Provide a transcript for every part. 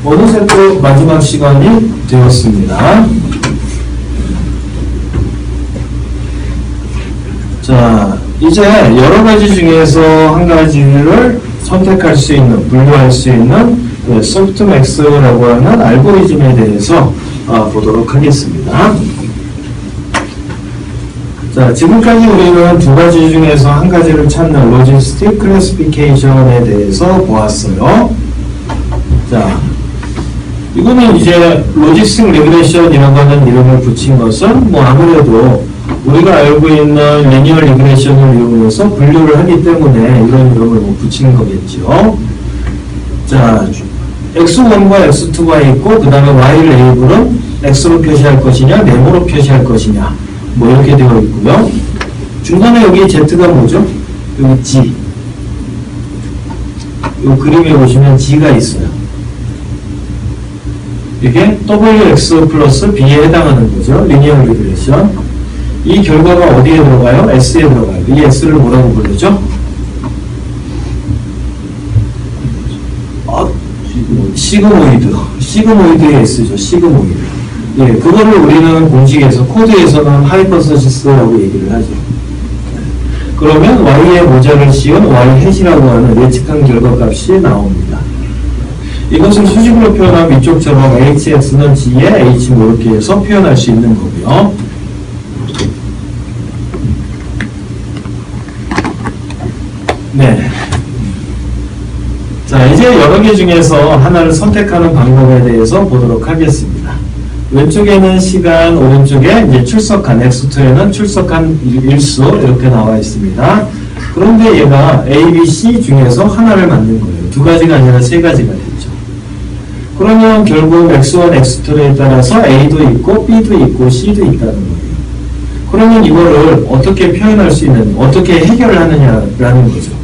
어느새 또 마지막 시간이 되었습니다. 자, 이제 여러 가지 중에서 한 가지를 선택할 수 있는, 분류할 수 있는 소프트맥스라고 하는 알고리즘에 대해서 보도록 하겠습니다. 자, 지금까지 우리는 두 가지 중에서 한 가지를 찾는 로지스틱 클래시피케이션에 대해서 보았어요. 자, 이거는 이제 로지스틱 리그레션이라고 하는 이름을 붙인 것은 뭐 아무래도 우리가 알고 있는 리니어 리그레션을 이용해서 분류를 하기 때문에 이런 이름을 뭐 붙이는 거겠죠. 자, x1과 x2가 있고 그 다음에 y 레이블은 x로 표시할 것이냐 네모로 표시할 것이냐 뭐 이렇게 되어 있고요. 중간에 여기 z가 뭐죠? 여기 g. 이 그림에 보시면 g가 있어요. 이게 wx 플러스 b에 해당하는 거죠. 리니어 리그레션. 이 결과가 어디에 들어가요? s에 들어가요. 이 s를 뭐라고 부르죠? 시그모이드의 s죠. 시그모이드. 예, 그거를 우리는 공식에서, 코드에서는 하이퍼서시스라고 얘기를 하죠. 그러면 y의 모자를 씌운 y 햇이라고 하는 예측한 결과값이 나옵니다. 이것을 수직으로 표현하면 이쪽처럼 hx는 g에 h 뭐 이렇게 해서 표현할 수 있는 거고요. 네. 자, 이제 여러 개 중에서 하나를 선택하는 방법에 대해서 보도록 하겠습니다. 왼쪽에는 시간, 오른쪽에 이제 출석한, x2에는 출석한 일수 이렇게 나와 있습니다. 그런데 얘가 A, B, C 중에서 하나를 만든 거예요. 두 가지가 아니라 세 가지가 됐죠. 그러면 결국 x1, x2에 따라서 A도 있고 B도 있고 C도 있다는 거예요. 그러면 이거를 어떻게 표현할 수 있는, 어떻게 해결을 하느냐라는 거죠.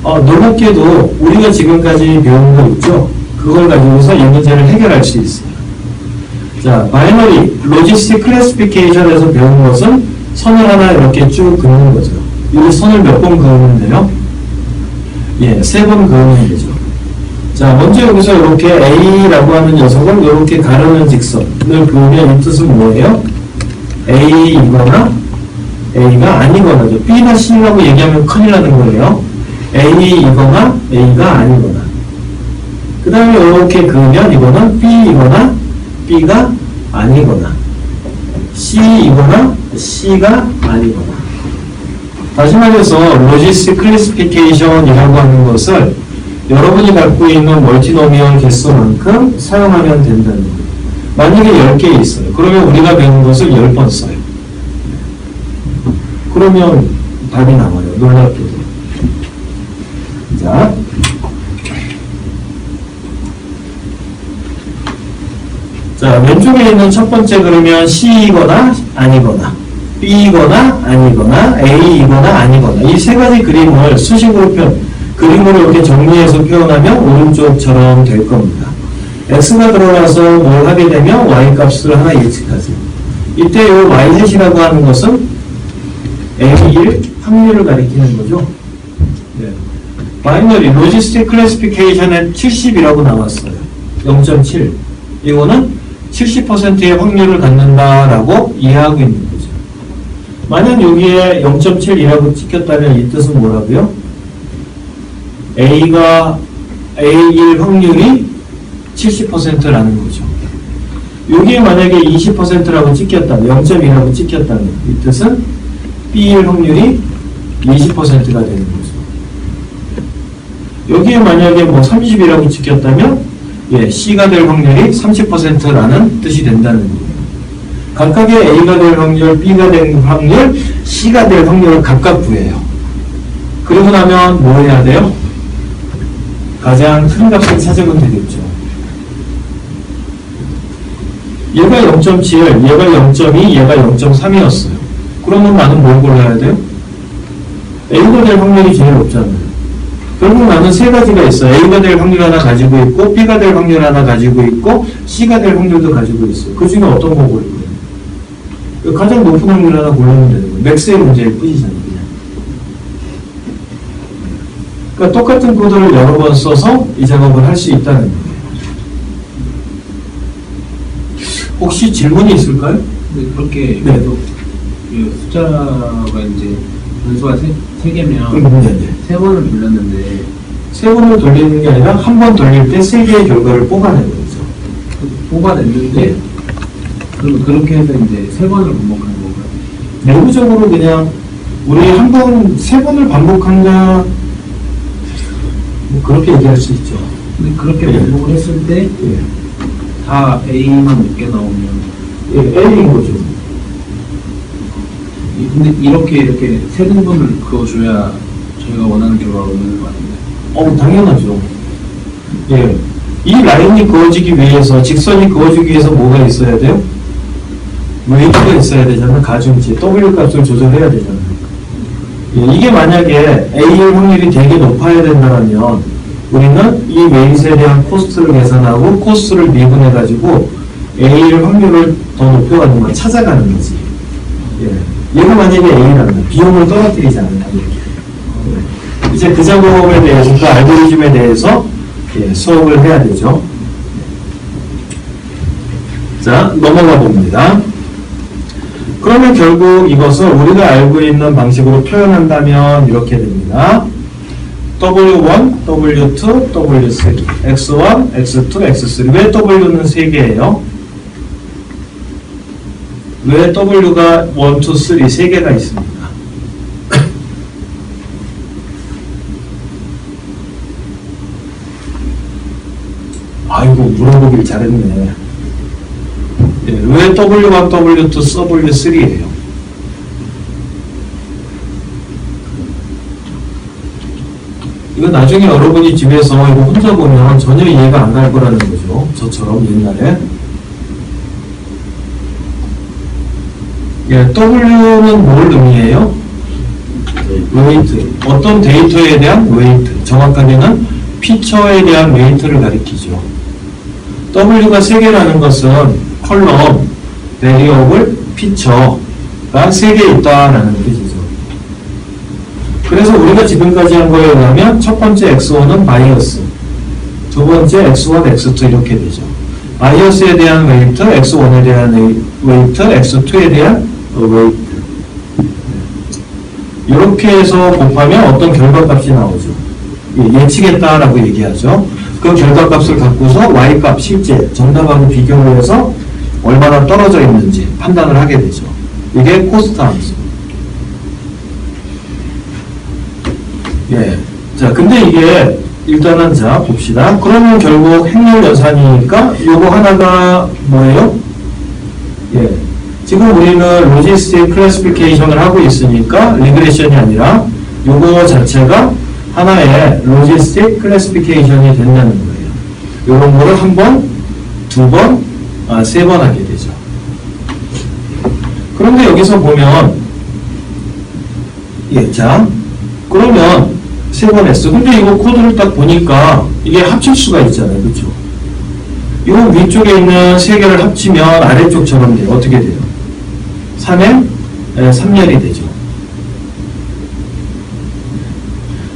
놀랍게도 우리가 지금까지 배운 거 있죠? 그걸 가지고서 이 문제를 해결할 수 있어요. 자, 바이너리, 로지스틱 클래시피케이션에서 배운 것은 선을 하나 이렇게 쭉 그는 거죠. 이 선을 몇 번 그으면 돼요? 예, 3번 그으면 되죠. 자, 먼저 여기서 이렇게 A라고 하는 녀석을 이렇게 가르는 직선을 그으면 이 뜻은 뭐예요? A이거나 A가 아니거나죠. B나 C라고 얘기하면 큰일 나는 거예요. A이거나 A가 아니거나. 그 다음에 이렇게 그으면 이거는 B이거나 B가 아니거나 C이거나 C가 아니거나. 다시 말해서 로지스틱 클래시피케이션이라고 하는 것을 여러분이 갖고 있는 멀티노미얼 개수만큼 사용하면 된다는 거예요. 만약에 10개 있어요. 그러면 우리가 배운 것을 10번 써요. 그러면 답이 나와요. 놀랍게도. 자, 왼쪽에 있는 첫 번째 그러면 C이거나 아니거나 B이거나 아니거나 A이거나 아니거나 이 세 가지 그림을 수식으로 그림으로 이렇게 정리해서 표현하면 오른쪽처럼 될 겁니다. X가 들어가서 뭘 하게 되면 Y 값을 하나 예측하세요. 이때 이 Y 햇이라고 하는 것은 A일 확률을 가리키는 거죠. 네. 바이너리 로지스틱 클래시피케이션에 70이라고 나왔어요. 0.7. 이거는 70%의 확률을 갖는다라고 이해하고 있는 거죠. 만약 여기에 0.7이라고 찍혔다면 이 뜻은 뭐라고요? A가 A일 확률이 70%라는 거죠. 여기에 만약에 20%라고 찍혔다면, 0.2라고 찍혔다면 이 뜻은 B일 확률이 20%가 되는 거죠. 여기에 만약에 뭐 30이라고 찍혔다면 예, C가 될 확률이 30%라는 뜻이 된다는 거예요. 각각의 A가 될 확률, B가 될 확률, C가 될 확률을 각각 구해요. 그러고 나면 뭐 해야 돼요? 가장 큰 값을 찾으면 되겠죠. 얘가 0.7, 얘가 0.2, 얘가 0.3이었어요. 그러면 나는 뭘 골라야 돼요? A가 될 확률이 제일 높잖아요. 결국 나는 세 가지가 있어요. A가 될 확률 하나 가지고 있고, B가 될 확률 하나 가지고 있고, C가 될 확률도 가지고 있어요. 그 중에 어떤 거 고를 거예요? 가장 높은 확률 하나 고르면 되는 거예요. 맥스의 문제일 뿐이잖아요. 그냥. 그러니까 똑같은 코드를 여러 번 써서 이 작업을 할 수 있다는 거예요. 혹시 질문이 있을까요? 근데 그렇게 네. 계속 그 숫자가 이제 변수가 세 개면 네네. 세 번을 돌렸는데 세 번을 돌리는 게 아니라 한 번 돌릴 때 세 개의 결과를 뽑아내는 거죠. 뽑아냈는데 그러면 그렇게 해서 이제 세 번을 반복하는 건가요? 내부적으로 그냥 우리 한 번, 세 번을 반복한다, 뭐 그렇게 얘기할 수 있죠. 근데 그렇게 예. 반복을 했을 때 다 예. A만 몇개 나오면 예, A인 거죠. 근데 이렇게 세 등분을 그어줘야 저희가 원하는 결과가 오는 거 아닌가요? 당연하죠. 예. 이 라인이 그어지기 위해서, 직선이 그어지기 위해서 뭐가 있어야 돼요? 웨이트가 있어야 되잖아. 가중치. W 값을 조절해야 되잖아. 예, 이게 만약에 A의 확률이 되게 높아야 된다면 우리는 이 웨이트에 대한 코스트를 계산하고 코스트를 미분해가지고 A의 확률을 더 높여가는 걸 찾아가는 거지. 예. 얘가 만약에 A라면 비용을 떨어뜨리지 않는다. 예. 이제 그 작업에 대해서, 그 알고리즘에 대해서 수업을 해야 되죠. 자, 넘어가 봅니다. 그러면 결국 이것을 우리가 알고 있는 방식으로 표현한다면 이렇게 됩니다. W1, W2, W3, X1, X2, X3. 왜 W는 3개예요? 왜 W가 1, 2, 3, 3개가 있습니다. 아이고, 물어보길 잘했네. 예, 왜 W1, W2, W3예요? 이거 나중에 여러분이 집에서 이거 혼자 보면 전혀 이해가 안 갈 거라는 거죠. 저처럼 옛날에. 예, W는 뭘 의미해요? 웨이트. 어떤 데이터에 대한 웨이트. 정확하게는 피처에 대한 웨이트를 가리키죠. W가 3개라는 것은 컬럼, 베리어블, 피처가 3개 있다라는 뜻이죠. 그래서 우리가 지금까지 한 거에 의하면 첫 번째 X1은 바이어스, 두 번째 X1, X2 이렇게 되죠. 바이어스에 대한 웨이트, X1에 대한 웨이트, X2에 대한 웨이트. 이렇게 해서 곱하면 어떤 결과값이 나오죠. 예측했다라고 얘기하죠. 그 결과값을 갖고서 Y값 실제 정답하고 비교를 해서 얼마나 떨어져 있는지 판단을 하게 되죠. 이게 코스트 함수. 예. 자, 근데 이게 일단은 자 봅시다. 그러면 결국 행렬 연산이니까 요거 하나가 뭐예요? 예. 지금 우리는 로지스틱 클래시피케이션을 하고 있으니까 리그레션이 아니라 요거 자체가 하나의 로지스틱 클래시피케이션이 된다는 거예요. 요런 거를 한 번, 두 번, 세 번 하게 되죠. 그런데 여기서 보면 예, 자 그러면 세 번 했어. 근데 이거 코드를 딱 보니까 이게 합칠 수가 있잖아요. 그렇죠? 이 위쪽에 있는 세 개를 합치면 아래쪽처럼 돼요. 어떻게 돼요? 3에 3열이 되죠.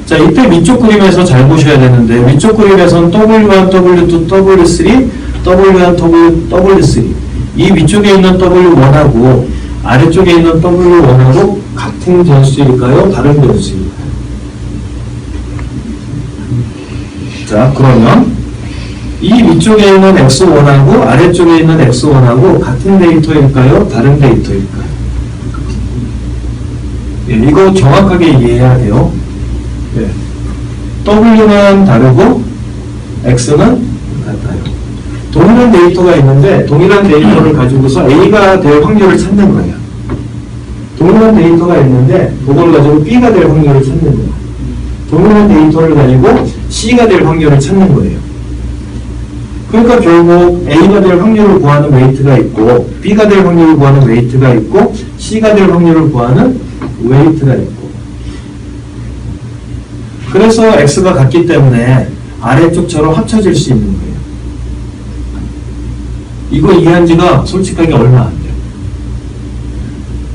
자, 이때 위쪽 그림에서 잘 보셔야 되는데 위쪽 그림에서는 W1, W2, W3, W1, W3 이 위쪽에 있는 W1하고 아래쪽에 있는 W1하고 같은 변수일까요? 다른 변수일까요? 자, 그러면 이 위쪽에 있는 X1하고 아래쪽에 있는 X1하고 같은 데이터일까요? 다른 데이터일까요? 예, 이거 정확하게 이해해야 돼요. 예. W는 다르고 X는 같아요. 동일한 데이터가 있는데 동일한 데이터를 가지고서 A가 될 확률을 찾는 거예요. 동일한 데이터가 있는데 그걸 가지고 B가 될 확률을 찾는 거예요. 동일한 데이터를 가지고 C가 될 확률을 찾는 거예요. 그러니까 결국 A가 될 확률을 구하는 웨이트가 있고 B가 될 확률을 구하는 웨이트가 있고 C가 될 확률을 구하는 웨이트가 있고 그래서 X가 같기 때문에 아래쪽처럼 합쳐질 수 있는 거예요. 이거 이해한 지가 솔직하게 얼마 안 돼요.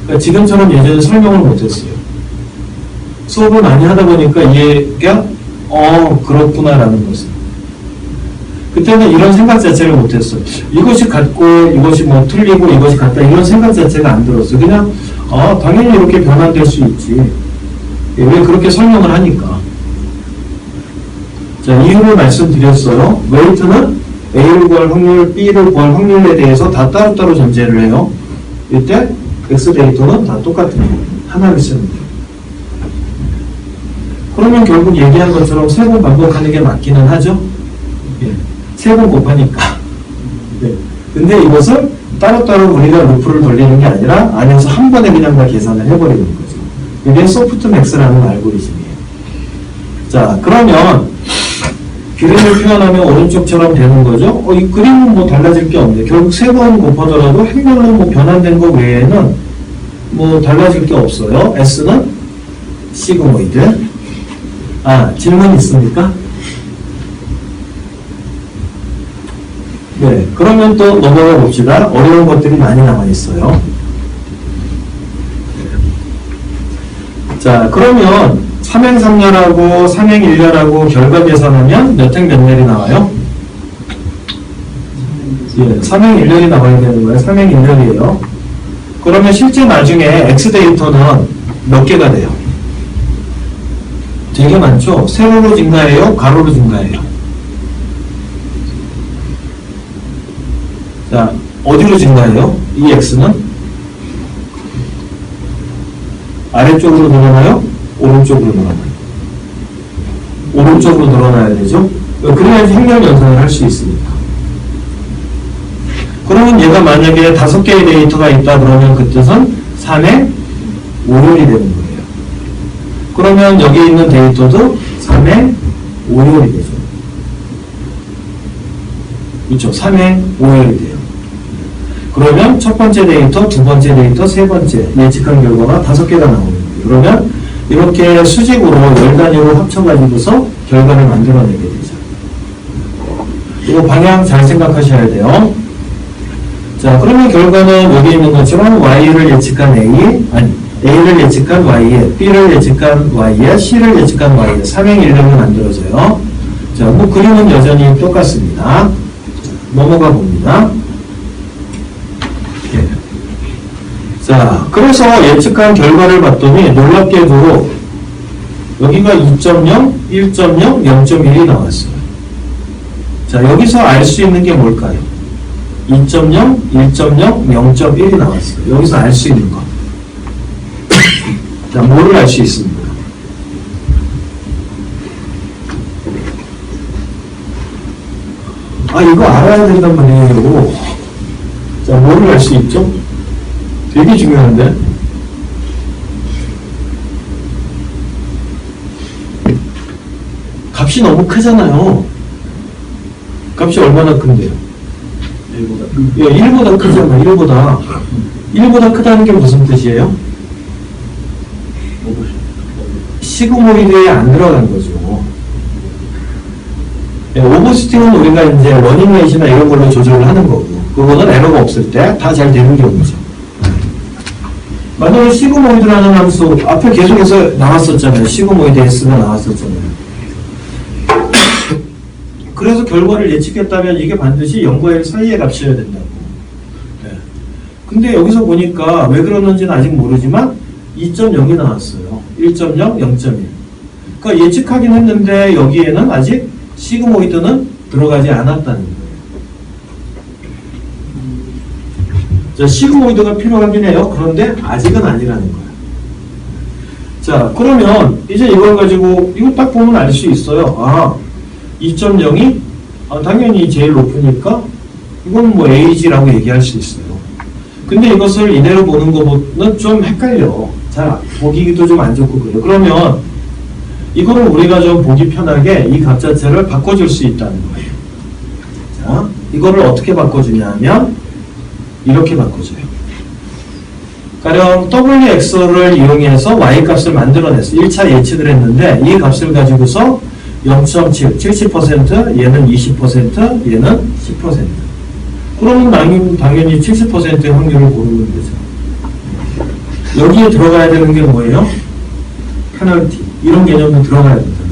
그러니까 지금처럼 예전에 설명을 못했어요. 수업을 많이 하다 보니까 이해가 그렇구나라는 것을. 그때는 이런 생각 자체를 못했어요. 이것이 같고 이것이 뭐 틀리고 이것이 같다 이런 생각 자체가 안 들었어요. 그냥 당연히 이렇게 변환될 수 있지. 왜 그렇게 설명을 하니까. 자, 이유를 말씀드렸어요. 웨이트는 A를 구할 확률, B를 구할 확률에 대해서 다 따로따로 존재를 해요. 이때 X 데이터는 다 똑같은 거예요. 하나를 쓰는 거예요. 그러면 결국 얘기한 것처럼 세 번 반복하는 게 맞기는 하죠. 예. 세 번 곱하니까. 예. 근데 이것을 따로따로 우리가 루프를 돌리는 게 아니라 안에서 한 번에 그냥 다 계산을 해버리는 거죠. 이게 소프트맥스라는 알고리즘이에요. 자, 그러면 그림을 표현하면 오른쪽처럼 되는 거죠. 이 그림은 뭐 달라질 게 없네. 결국 세 번 곱하더라도 행렬로 뭐 변환된 거 외에는 뭐 달라질 게 없어요. S는 시그모이드. 질문 있습니까? 네, 그러면 또 넘어가 봅시다. 어려운 것들이 많이 남아 있어요. 자, 그러면 삼행삼렬하고 삼행일렬하고 결과 계산하면 몇 행 몇 렬이 나와요? 예, 삼행일렬이 나와야 되는 거예요. 삼행일렬이에요. 그러면 실제 나중에 X 데이터는 몇 개가 돼요? 되게 많죠? 세로로 증가해요? 가로로 증가해요? 자, 어디로 증가해요? 이 X는? 아래쪽으로 늘어나요? 오른쪽으로 늘어나요? 오른쪽으로 늘어나야 되죠? 그래야지 행렬 연산을 할 수 있습니다. 그러면 얘가 만약에 5개의 데이터가 있다 그러면 그 뜻은 3의 5율이 되는 거예요. 그러면 여기 있는 데이터도 3의 5율이 되죠. 그렇죠? 3의 5율이 돼요. 그러면 첫 번째 데이터, 두 번째 데이터, 세 번째 예측한 결과가 5개가 나오는 거예요. 그러면 이렇게 수직으로 열 단위로 합쳐가지고서 결과를 만들어내게 되죠. 이거 방향 잘 생각하셔야 돼요. 자, 그러면 결과는 여기 있는 것처럼 Y를 예측한 A를 예측한 Y에, B를 예측한 Y에, C를 예측한 Y에 3행일렬이 만들어져요. 자, 뭐 그림은 여전히 똑같습니다. 자, 넘어가 봅니다. 예. 자, 그래서 예측한 결과를 봤더니 놀랍게도 여기가 2.0, 1.0, 0.1이 나왔어요. 자, 여기서 알 수 있는 게 뭘까요? 2.0, 1.0, 0.1이 나왔어요. 여기서 알 수 있는 거. 자, 뭐를 알 수 있습니까? 이거 알아야 된단 말이에요. 자, 뭐를 알 수 있죠? 되게 중요한데? 값이 너무 크잖아요. 값이 얼마나 큰데요? 1보다 크잖아, 1보다. 1보다 크다는 게 무슨 뜻이에요? 시그모이드에 안 들어간 거죠. 오버슈팅은 우리가 이제 러닝레이시나 이런 걸로 조절을 하는 거고, 그거는 에러가 없을 때 다 잘 되는 경우죠. 만약에 시그모이드라는 함수, 앞에 계속해서 나왔었잖아요. 시그모이드 S가 나왔었잖아요. 그래서 결과를 예측했다면 이게 반드시 0과 1 사이의 값이어야 된다고. 네. 근데 여기서 보니까 왜 그러는지는 아직 모르지만 2.0이 나왔어요. 1.0, 0.1. 그러니까 예측하긴 했는데 여기에는 아직 시그모이드는 들어가지 않았다는 거예요. 자, 시그모이드가 필요하긴 해요. 그런데 아직은 아니라는 거예요. 자, 그러면 이제 이걸 가지고 이거 딱 보면 알 수 있어요. 2.0이 당연히 제일 높으니까 이건 뭐 A지라고 얘기할 수 있어요. 근데 이것을 이대로 보는 것보다는 좀 헷갈려. 잘 보기도 좀 안 좋고 그래요. 그러면 이거를 우리가 좀 보기 편하게 이 값 자체를 바꿔줄 수 있다는 거예요. 자, 이거를 어떻게 바꿔주냐 하면 이렇게 바꿔줘요. 가령 WX를 이용해서 Y값을 만들어냈어요. 1차 예측을 했는데 이 값을 가지고서 0.7, 70%, 얘는 20%, 얘는 10%. 그러면 당연히 70%의 확률을 고르는 거죠. 여기에 들어가야 되는 게 뭐예요? 페널티. 이런 개념도 들어가야 된다는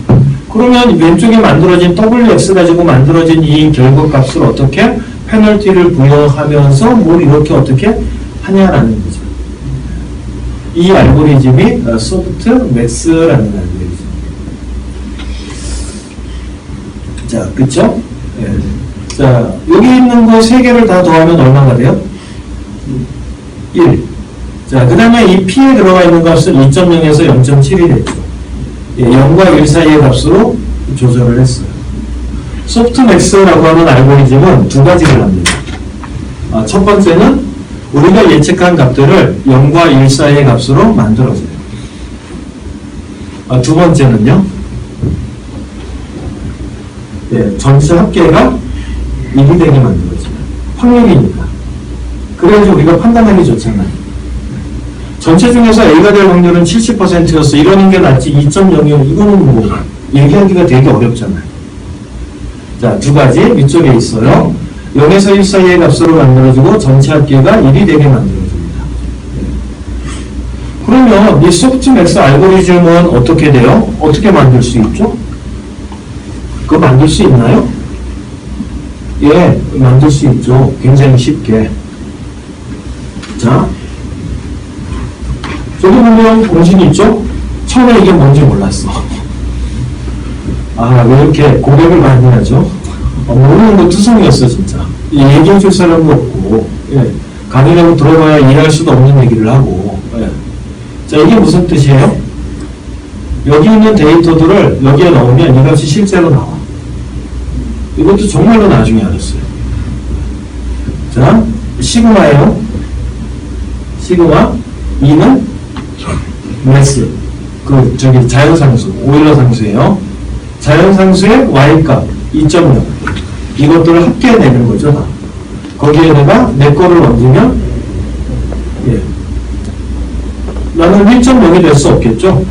거죠. 그러면 왼쪽에 만들어진 WX 가지고 만들어진 이 결과값을 어떻게 페널티를 부여하면서 뭘 이렇게 어떻게 하냐라는 거죠. 이 알고리즘이 소프트 맥스라는 알고리즘. 자, 그쵸? 네. 자, 여기 있는 거 3개를 다 더하면 얼마가 돼요? 1. 자, 그 다음에 이 P에 들어가 있는 값은 2.0에서 0.7이 됐죠. 예, 0과 1 사이의 값으로 조절을 했어요. 소프트맥스라고 하는 알고리즘은 2가지를 합니다. 첫 번째는 우리가 예측한 값들을 0과 1 사이의 값으로 만들어줘요. 두 번째는요, 예, 전체 합계가 1이 되게 만들어져요. 확률이니까. 그래야지 우리가 판단하기 좋잖아요. 전체 중에서 A가 될 확률은 70%였어. 이러는 게 낫지 2.0이요. 이거는 뭐 얘기하기가 되게 어렵잖아요. 자, 2가지 위쪽에 있어요. 0에서 1 사이의 값으로 만들어주고 전체 합계가 1이 되게 만들어줍니다. 그러면 이 소프트맥스 알고리즘은 어떻게 돼요? 어떻게 만들 수 있죠? 그거 만들 수 있나요? 예, 만들 수 있죠. 굉장히 쉽게. 자, 저기 보면 공식이 있죠? 처음에 이게 뭔지 몰랐어. 왜 이렇게 고백을 많이 하죠? 모르는 거 투성이었어, 진짜. 얘기해 줄 사람도 없고, 예. 강의라고 들어봐야 이해할 수도 없는 얘기를 하고, 예. 자, 이게 무슨 뜻이에요? 여기 있는 데이터들을 여기에 넣으면 이 값이 실제로 나와. 이것도 정말로 나중에 알았어요. 자, 시그마예요. 시그마 2는 매스. 자연상수, 오일러 상수예요. 자연상수의 y값 2.0. 이것들을 합계해내는 거죠, 다. 거기에다가 내 거를 얹으면, 예. 나는 1.0이 될 수 없겠죠?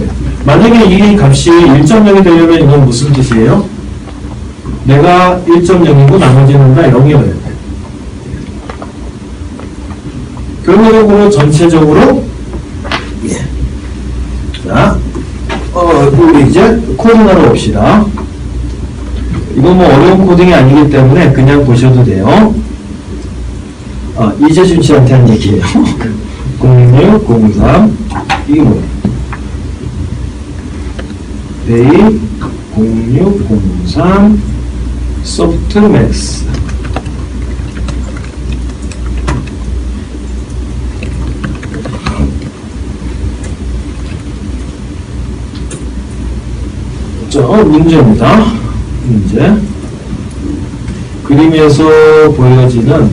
예. 만약에 이 값이 1.0이 되려면 이건 무슨 뜻이에요? 내가 1.0이고 나머지는 다 0이어야 돼. 결과적으로 전체적으로, 예. 자, 우리 이제 코딩하러 봅시다. 이건 뭐 어려운 코딩이 아니기 때문에 그냥 보셔도 돼요. 이재준 씨한테 한 얘기예요. 06, 03. 이게 뭐예요? 데이 06, 03 소프트맥스. 자, 문제입니다. 문제. 그림에서 보여지는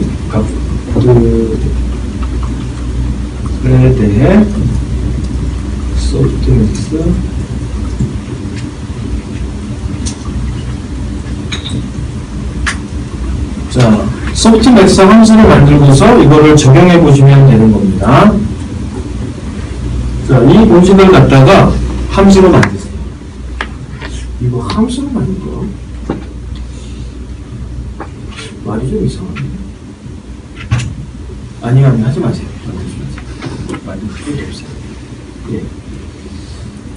값들에 대해 소프트맥스 자, 소프트맥스 함수를 만들고서 이거를 적용해 보시면 되는 겁니다. 자, 이 공식을 갖다가 함수로 만드세요. 이거 함수로 만들어? 말이 좀 이상하네. 아니면 하지 마세요. 만들 필요도 없어요. 예.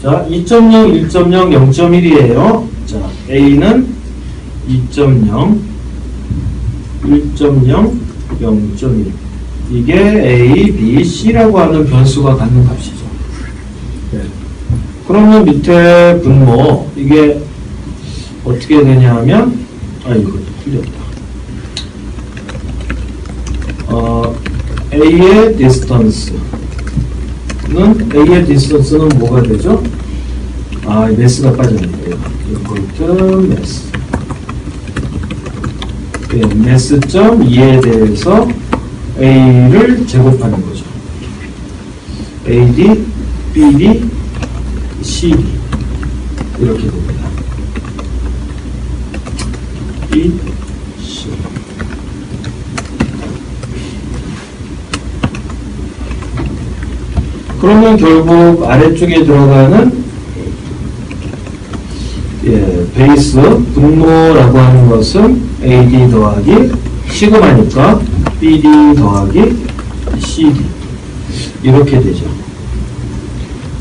자, 2.0, 1.0, 0.1이에요. 자, A는 2.0, 1.0, 0.1. 이게 A, B, C라고 하는 변수가 갖는 값이죠. 네. 그러면 밑에 분모, 이게 어떻게 되냐 하면, 이거 틀렸다. A의 디스턴스는, A의 디스턴스는 뭐가 되죠? 매스가 빠졌네요. 이퀄 매스. 네, 매스점 2에 대해서 A를 제곱하는 거죠. AD, BD, CD 이렇게 됩니다. B, C. 그러면 결국 아래쪽에 들어가는 베이스 분모라고 하는 것은 AD 더하기 시그마니까 BD 더하기 CD 이렇게 되죠.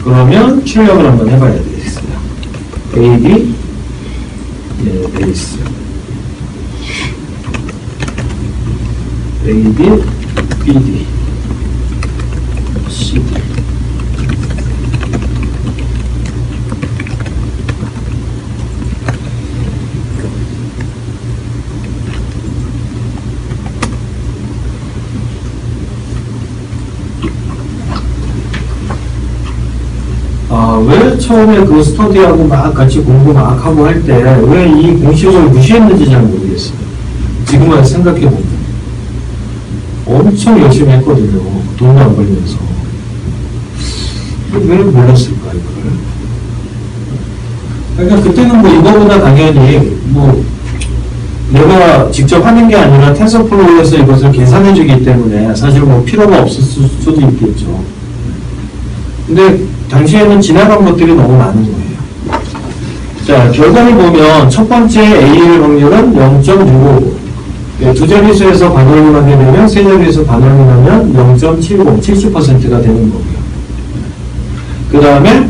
그러면 출력을 한번 해봐야 되겠어요. AD, 예, 베이스. AD, BD, CD. 왜 처음에 그 스터디하고 막 같이 공부 막 하고 할 때 왜 이 공식을 무시했는지 잘 모르겠어요. 지금 와서 생각해보면. 엄청 열심히 했거든요. 돈도 안 벌면서. 왜 몰랐을까, 이걸? 그러니까 그때는 뭐 이거보다 당연히 뭐 내가 직접 하는 게 아니라 텐서플로우에서 이것을 계산해주기 때문에 사실 뭐 필요가 없었을 수도 있겠죠. 근데 당시에는 지나간 것들이 너무 많은 거예요. 자, 결과를 보면 첫 번째 A의 확률은 0.655. 두 자릿수에서 반올림하게 되면 세 자릿수 반올림하면 0.70, 70%가 되는 거고요. 그 다음에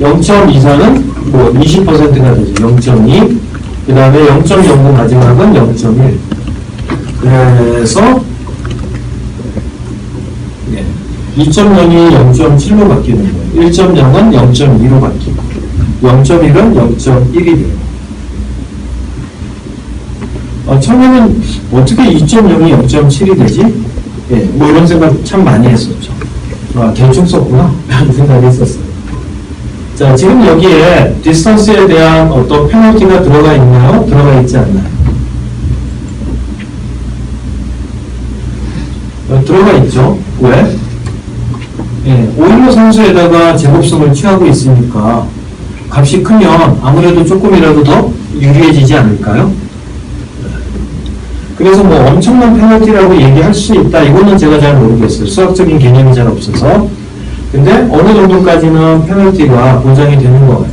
0.24는 뭐 20%가 되죠. 0.2. 그 다음에 0.09 마지막은 0.1. 그래서 2.0이 0.7로 바뀌는 거예요. 1.0은 0.2로 바뀌고 0.1은 0.1이 돼요. 처음에는 어떻게 2.0이 0.7이 되지? 예, 뭐 이런 생각 참 많이 했었죠. 대충 썼구나 라는 생각이 있었어요. 자, 지금 여기에 디스턴스에 대한 어떤 페널티가 들어가 있나요? 들어가 있지 않나요? 들어가 있죠. 왜? 예, 오일로 상수에다가 제곱성을 취하고 있으니까 값이 크면 아무래도 조금이라도 더 유리해지지 않을까요? 그래서 뭐 엄청난 페널티라고 얘기할 수 있다. 이거는 제가 잘 모르겠어요. 수학적인 개념이 잘 없어서. 근데 어느 정도까지는 페널티가 보장이 되는 것 같아요.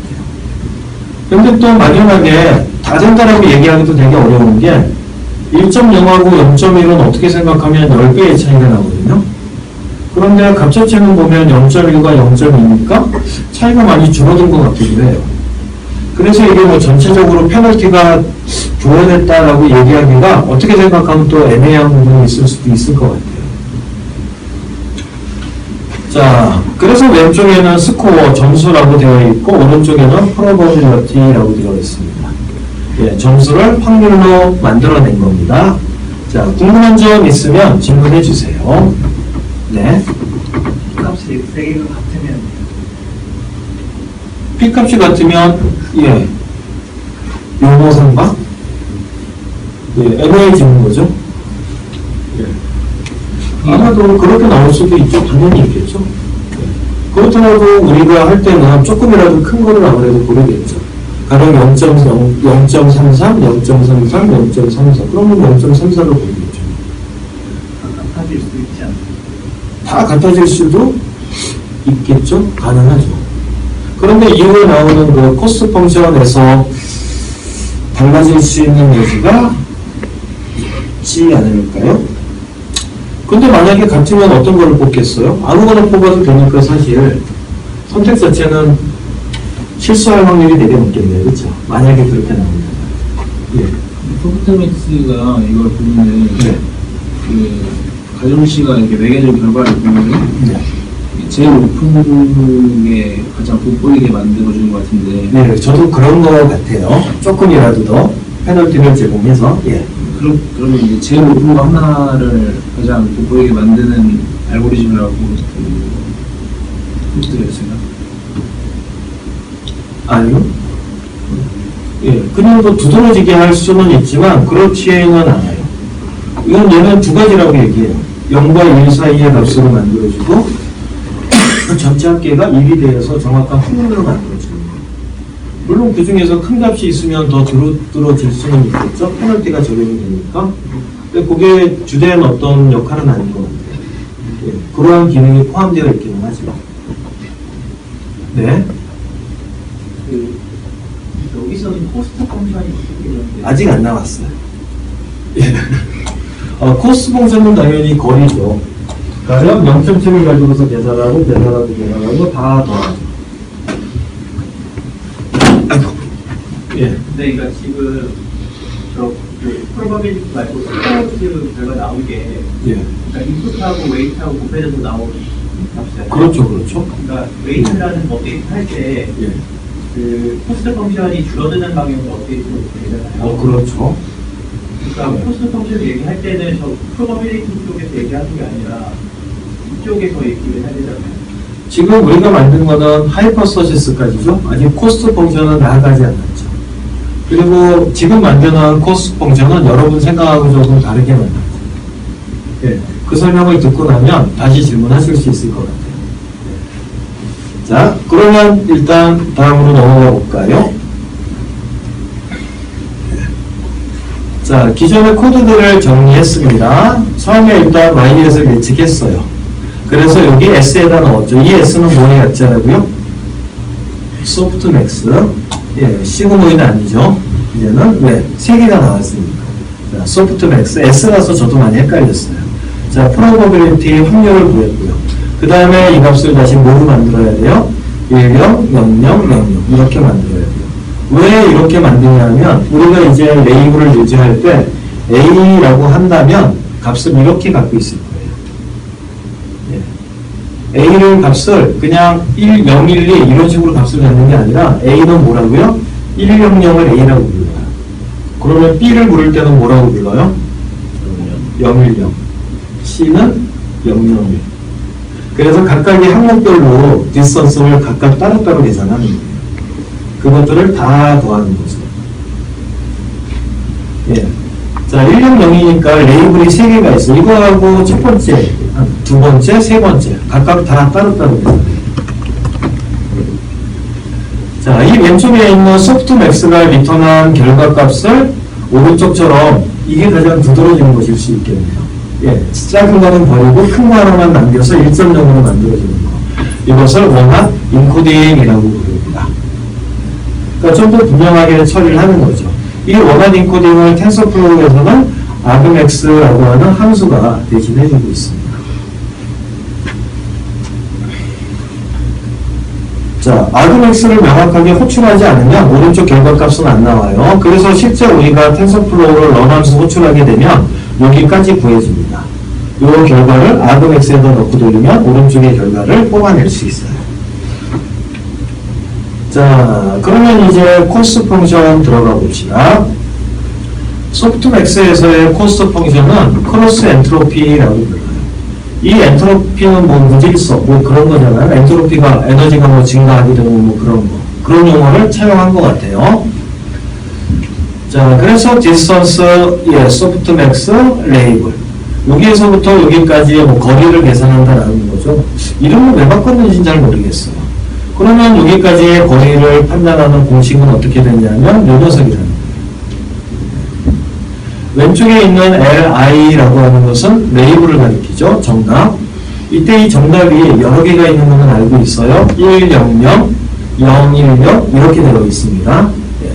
근데 또 막연하게 다 된다라고 얘기하기도 되게 어려운 게 1.0하고 0.1은 어떻게 생각하면 10배의 차이가 나거든요. 그런데 값자체는 보면 0.1과 0.2니까 차이가 많이 줄어든 것 같기도 해요. 그래서 이게 뭐 전체적으로 페널티가 부여됐다라고 얘기하기가 어떻게 생각하면 또 애매한 부분이 있을 수도 있을 것 같아요. 자, 그래서 왼쪽에는 스코어, 점수라고 되어 있고 오른쪽에는 프로버빌리티라고 되어 있습니다. 예, 점수를 확률로 만들어낸 겁니다. 자, 궁금한 점 있으면 질문해 주세요. 네. 값이 세 개가 같으면 P값이 같으면 예, 용어 상방 예, 애매해지는 거죠. 예. 아마도 그렇게 나올 수도 있죠. 당연히 있겠죠. 예. 그렇더라도 우리가 할 때는 조금이라도 큰 거를 아무래도 고르겠죠. 가령 0.33, 0.33, 0.34 그러면 0.34를 고르겠죠. 같아질 수 있지 않나요? 다 같아질 수도 있겠죠. 가능하죠. 그런데 이후에 나오는 그 코스트 펑션에서 달라질 수 있는 여지가 있지 않을까요? 근데 만약에 같으면 어떤 걸 뽑겠어요? 아무거나 뽑아도 되니까 사실 선택 자체는 실수할 확률이 되게 높겠네요. 그렇죠? 만약에 그렇게 나오면. 예. 소프트맥스가 이걸 보면은 네. 그 가정 씨가 이렇게 매겨진 결과를 보면은 네. 제일 높은 게 가장 돋보이게 만들어주는 것 같은데. 네, 저도 그런 거 같아요. 조금이라도 더 페널티를 제공해서. 예. 그러면 이제 제일 높은 거 하나를 가장 돋보이게 만드는 알고리즘이라고 했어요. 아니요. 예, 그냥 뭐 두드러지게 할 수는 있지만 그렇지는 않아요. 이건 얘는 두 가지라고 얘기해요. 0과 1 사이의 값으로 만들어주고 전체 합계가 1이 되어서 정확한 확률로 만들어주는 거예요. 물론 그 중에서 큰 값이 있으면 더 줄어들 수는 있겠죠. 페널티가 적용이 되니까. 근데 그게 주된 어떤 역할은 아닌 것 같아요. 예, 그러한 기능이 포함되어 있기는 하지만. 네. 여기서는 코스트 펑션이 어떻게 되는데 아직 안 나왔어요. 예. 코스트 펑션은 당연히 거리죠. 가령 0.7을 가지고서 계산하고 다 더하죠. 예. 근데 그러니까 지금 그 프로바빌리티 말고 스코어스 결과 나온 게 예. 그러니까 인풋하고 웨이트하고 곱해져서 나온 값이잖아요. 그렇죠, 그렇죠. 그러니까 웨이트라는 업데이트 할 때 예. 그 코스트 펑션이 줄어드는 방향으로 업데이트가 되잖아요. 그렇죠. 그러니까 코스트 펑션 얘기할 때는 저 프로바빌리티 쪽에서 얘기하는 게 아니라 이쪽에서 얘기를 해야 되잖아요. 지금 우리가 만든 거는 하이퍼서시스까지죠. 아직 코스트 펑션은 나아가지 않았죠. 그리고 지금 만드는 코스트 펑션은 여러분 생각하고 조금 다르게 만들죠. 예. 그 설명을 듣고 나면 다시 질문하실 수 있을 것 같아요. 자, 그러면 일단 다음으로 넘어가 볼까요? 자, 기존의 코드들을 정리했습니다. 처음에 일단 YS를 예측했어요. 그래서 여기 S에다 넣었죠. 이 S는 뭐였더라고요? 소프트맥스. 예, 시그모이는 아니죠. 이제는 왜? 3개가 나왔으니까. 자, 소프트맥스. S라서 저도 많이 헷갈렸어요. 자, 프로버빌리티 확률을 구했고요. 그 다음에 이 값을 다시 뭐로 만들어야 돼요? 10, 00, 00 이렇게 만들어야 돼요. 왜 이렇게 만드냐면 우리가 이제 레이블을 유지할 때 A라고 한다면 값을 이렇게 갖고 있을 거예요. 예. A를 값을 그냥 1, 0, 1, 2 이런 식으로 값을 갖는 게 아니라 A는 뭐라고요? 100을 A라고 불러요. 그러면 B를 부를 때는 뭐라고 불러요? 010. C는 001. 그래서 각각의 항목별로 디스턴스를 각각 따로따로 계산하는 거예요. 그것들을 다 더하는 거죠. 예. 자, 100이니까 레이블이 3개가 있어. 이거하고 첫 번째, 두 번째, 세 번째. 각각 다 따로따로 계산해요. 자, 이 왼쪽에 있는 소프트맥스가 리턴한 결과값을 오른쪽처럼 이게 가장 두드러지는 것일 수 있겠네요. 예, 작은 거는 버리고 큰 거 하나만 남겨서 1.0으로 만들어주는 거. 이것을 원합 인코딩이라고 부릅니다. 그러니까 좀 더 분명하게 처리를 하는 거죠. 이 원합 인코딩을 텐서플로우에서는 argmax라고 하는 함수가 대신해주고 있습니다. 자, argmax를 명확하게 호출하지 않으면 오른쪽 결과값은 안 나와요. 그래서 실제 우리가 텐서플로우를 런함수 호출하게 되면 여기까지 구해줍니다. 이 결과를 argmax에다 넣고 돌리면 오른쪽의 결과를 뽑아낼 수 있어요. 자, 그러면 이제 코스트 펑션 들어가 봅시다. 소프트맥스에서의 코스트 펑션은 크로스 엔트로피라고 불러요. 이 엔트로피는 뭐 무질서, 뭐 그런 거잖아요. 엔트로피가 에너지가 뭐 증가하게 되고 뭐 그런 거. 그런 용어를 차용한 것 같아요. 자, 그래서 디스턴스, 예, 소프트맥스, 레이블. 여기에서부터 여기까지의 뭐 거리를 계산한다라는 거죠. 이름을 왜 바꿨는지는 잘 모르겠어요. 그러면 여기까지의 거리를 판단하는 공식은 어떻게 되냐면 이 녀석이라는 거예요. 왼쪽에 있는 LI라고 하는 것은 레이블을 가리키죠. 정답. 이때 이 정답이 여러 개가 있는 것은 알고 있어요. 100, 010 이렇게 되어 있습니다. 예.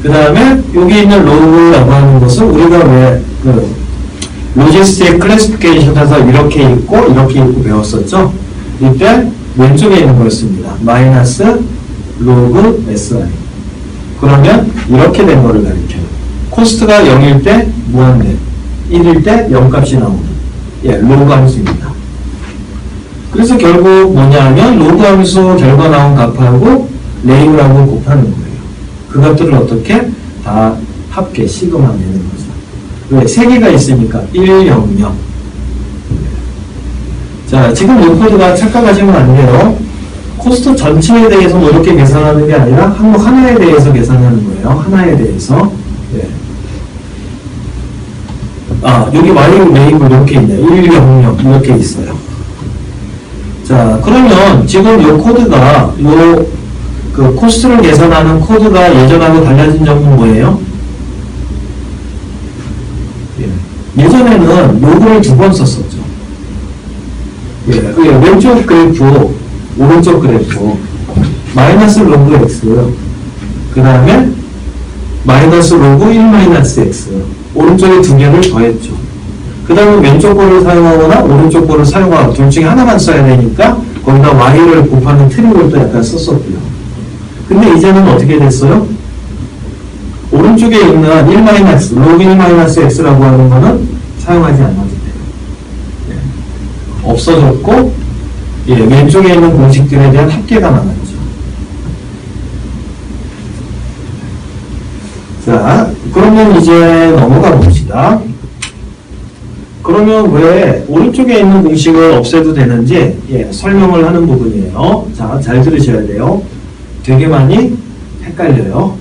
그 다음에 여기 있는 로그라고 하는 것은 우리가 왜 로지스틱 클래시피케이션에서 이렇게 있고 이렇게 있고 배웠었죠. 이때 왼쪽에 있는 걸 씁니다. 마이너스 로그 SI. 그러면 이렇게 된 거를 가리켜요. 코스트가 0일 때 무한대, 1일 때 0값이 나오는, 예, 로그 함수입니다. 그래서 결국 뭐냐 하면 로그 함수 결과 나온 값하고 레이블하고 곱하는 거예요. 그것들을 어떻게 다 합계 시그마내는 거죠. 왜? 3개가 있으니까 1, 0, 0. 자, 지금 이 코드가 착각하시면 안 돼요. 코스트 전체에 대해서 뭐 이렇게 계산하는 게 아니라 항목 하나에 대해서 계산하는 거예요. 하나에 대해서. 예. 아, 여기 Y 레이블 이렇게 있네요. 1, 0, 0 이렇게 있어요. 자, 그러면 지금 이 코드가 그 코스트를 계산하는 코드가 예전하고 달라진 점은 뭐예요? 예. 예전에는 로그를 2번 썼었죠. 예. 왼쪽 그래프, 오른쪽 그래프, 마이너스 로그 X, 그 다음에 마이너스 로그 1 마이너스 X, 오른쪽에 2개를 더했죠. 그 다음에 왼쪽 거를 사용하거나 오른쪽 거를 사용하거나 둘 중에 하나만 써야 되니까 거기다 Y를 곱하는 트릭을 또 약간 썼었고요. 근데 이제는 어떻게 됐어요? 오른쪽에 있는 1- 로그 1-x라고 하는 거는 사용하지 않아도 돼요. 예. 없어졌고, 예, 왼쪽에 있는 공식들에 대한 합계가 남았죠. 자, 그러면 이제 넘어가 봅시다. 그러면 왜 오른쪽에 있는 공식을 없애도 되는지, 예, 설명을 하는 부분이에요. 자, 잘 들으셔야 돼요. 되게 많이 헷갈려요.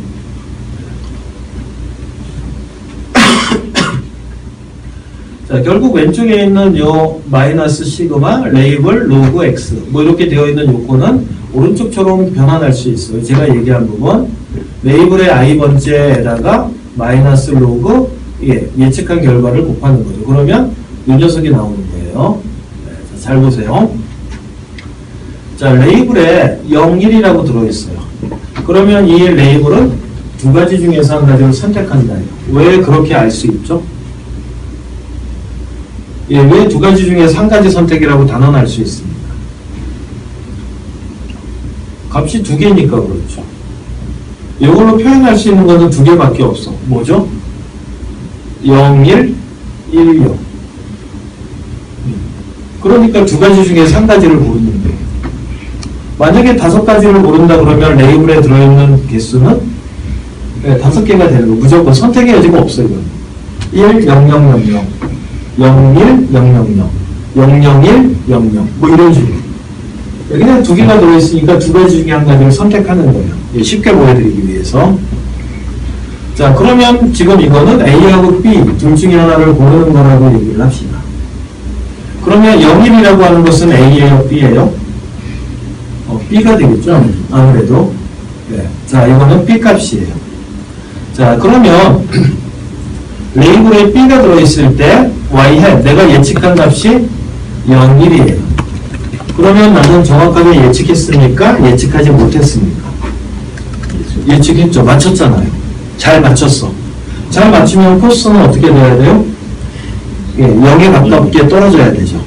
자, 결국 왼쪽에 있는 요 마이너스 시그마 레이블 로그 x 뭐 이렇게 되어 있는 요거는 오른쪽처럼 변환할 수 있어요. 제가 얘기한 부분 레이블의 i번째에다가 마이너스 로그 예측한 결과를 곱하는 거죠. 그러면 이 녀석이 나오는 거예요. 네, 자, 잘 보세요. 자, 레이블에 0, 1이라고 들어있어요. 그러면 이 레이블은 두 가지 중에서 한 가지를 선택한다. 왜 그렇게 알 수 있죠? 예, 왜 두 가지 중에서 한 가지 선택이라고 단언할 수 있습니까? 값이 두 개니까 그렇죠. 이걸로 표현할 수 있는 것은 두 개밖에 없어. 뭐죠? 0, 1, 1, 0. 그러니까 두 가지 중에서 한 가지를 고르는 거예요. 만약에 다섯 가지를 고른다 그러면 레이블에 들어있는 개수는 네, 5개가 되는 거. 무조건 선택의 여지가 없어요. 1, 0, 0, 0, 0. 0, 1, 0, 0, 0. 0, 0, 1, 0, 0. 뭐 이런 식으로. 그냥 두 개가 들어있으니까 두 가지 중에 한 가지를 선택하는 거예요. 예, 쉽게 보여드리기 위해서. 자, 그러면 지금 이거는 A하고 B 둘 중에 하나를 고르는 거라고 얘기를 합시다. 그러면 0, 1이라고 하는 것은 A예요? B예요? B가 되겠죠? 아무래도. 네. 자, 이거는 B 값이에요. 자, 그러면 레이블에 B가 들어있을 때 Y hat, 내가 예측한 값이 0, 1이에요. 그러면 나는 정확하게 예측했습니까? 예측하지 못했습니까? 예측했죠. 맞췄잖아요. 잘 맞췄어. 잘 맞추면 코스는 어떻게 돼야 돼요? 예, 0에 가깝게 떨어져야 되죠.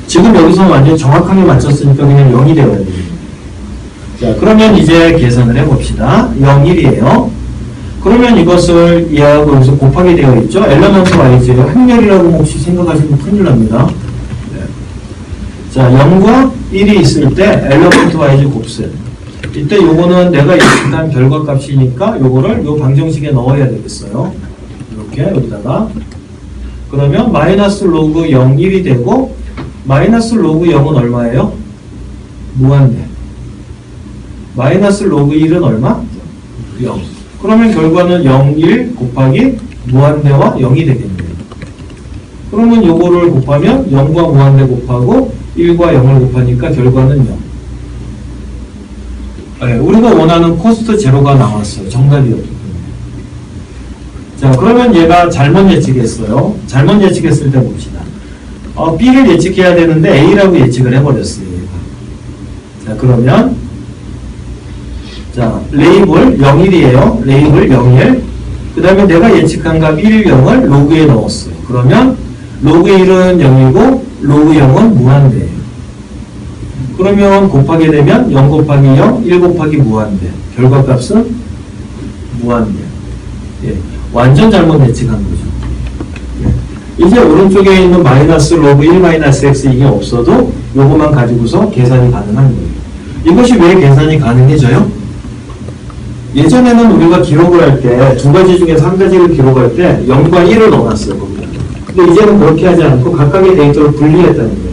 지금 여기서 완전 정확하게 맞췄으니까 그냥 0이 되어야 돼요. 자, 그러면 이제 계산을 해봅시다. 0, 1이에요. 그러면 이것을 얘하고 여기서 곱하게 되어 있죠. 엘리먼트 y지 확률이라고 혹시 생각하시면 큰일 납니다. 네. 자, 0과 1이 있을 때 엘리먼트 y지 곱셈. 이때 요거는 내가 예측한 결과값이니까 요거를 요 방정식에 넣어야 되겠어요. 이렇게 여기다가. 그러면 마이너스 로그 0, 1이 되고 마이너스 로그 0은 얼마예요? 무한대. 마이너스 로그 1은 얼마? 0. 그러면 결과는 0, 1 곱하기 무한대와 0이 되겠네요. 그러면 요거를 곱하면 0과 무한대 곱하고 1과 0을 곱하니까 결과는 0. 네, 우리가 원하는 코스트 제로가 나왔어요. 정답이었기 때문에. 자, 그러면 얘가 잘못 예측했어요. 잘못 예측했을 때 봅시다. B를 예측해야 되는데 A라고 예측을 해버렸어요. 얘가. 자, 그러면 자, 레이블 01이에요. 레이블 01. 그 다음에 내가 예측한 값 1, 0을 로그에 넣었어요. 그러면 로그 1은 0이고 로그 0은 무한대예요. 그러면 곱하게 되면 0 곱하기 0, 1 곱하기 무한대. 결과값은 무한대. 예, 완전 잘못 예측한 거죠. 예. 이제 오른쪽에 있는 마이너스 로그 1 마이너스 x 이게 없어도 요것만 가지고서 계산이 가능한 거예요. 이것이 왜 계산이 가능해져요? 예전에는 우리가 기록을 할 때 두 가지 중에서 한 가지를 기록할 때 0과 1을 넣어놨어요. 거기다. 근데 이제는 그렇게 하지 않고 각각의 데이터를 분리했다는 거예요.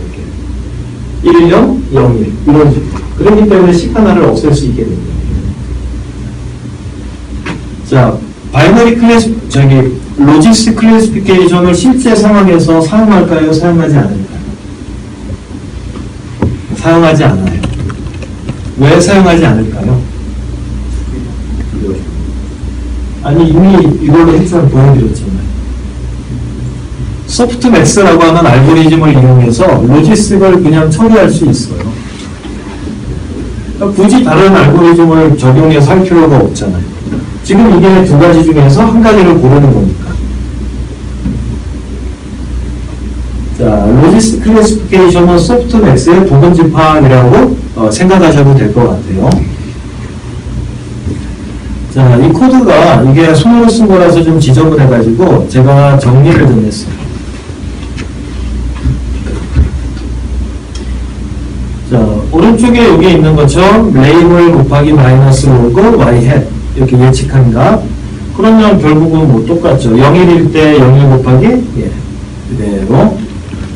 이렇게. 1, 0, 0, 1 이런 식으로. 그렇기 때문에 식 하나를 없앨 수 있게 됩니다. 자, 바이너리 로지스 클래시피케이션을 실제 상황에서 사용할까요? 사용하지 않을까요? 사용하지 않아요. 왜 사용하지 않을까요? 아니, 이미 이걸로 행사를 보여드렸잖아요. 소프트맥스라고 하는 알고리즘을 이용해서 로지스를 그냥 처리할 수 있어요. 그러니까 굳이 다른 알고리즘을 적용해서 할 필요가 없잖아요. 지금 이게 두 가지 중에서 한 가지를 고르는 거니까. 자, 로지스 클래시피케이션은 소프트맥스의 부분집 파악이라고 생각하셔도 될 것 같아요. 자, 이 코드가 이게 손으로 쓴 거라서 좀 지저분해가지고 제가 정리를 좀 했어요. 자, 오른쪽에 여기 있는 것처럼 레이블 곱하기 마이너스 로그 y hat 이렇게 예측한 값. 그러면 결국은 뭐 똑같죠. 0일일 때 0일 곱하기 예, 그대로.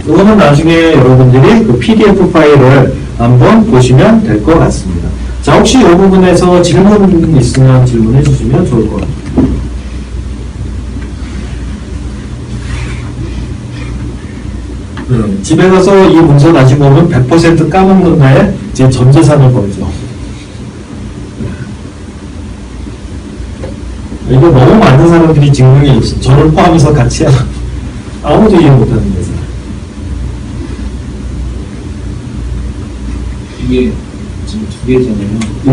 이거는 나중에 여러분들이 그 PDF 파일을 한번 보시면 될 것 같습니다. 자, 혹시 이 부분에서 질문 있으면 질문해 주시면 좋을 것 같아요. 집에 가서 이 문서 가지고 오면 100% 까먹는 날에 제 전 재산을 벌죠. 이거 너무 많은 사람들이 증명해 줬어요. 저를 포함해서 같이 아무도 이해 못하는 데서. 이게 지금 두 개잖아요. 예.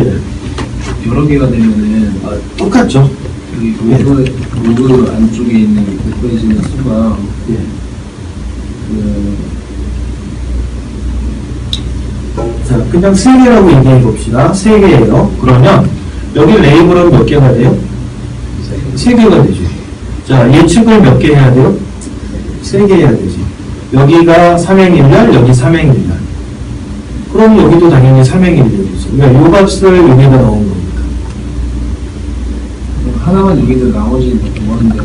여러 개가 되면은 똑같죠. 여기 로그 안쪽에 있는 곱해지는 수가 예. 자, 그냥 3개라고 얘기해 봅시다. 3개예요. 그러면 여기 레이블은 몇 개가 돼요? 3개가 되죠. 자, 예측을 몇 개 해야 돼요? 3개 해야 되지. 여기가 삼행일날, 여기 삼행일날. 그럼 여기도 당연히 삼행일날이죠. 그러니까 요 값을 여기다 넣은 겁니다. 하나만 여기서 나머지는 뭐하는 데가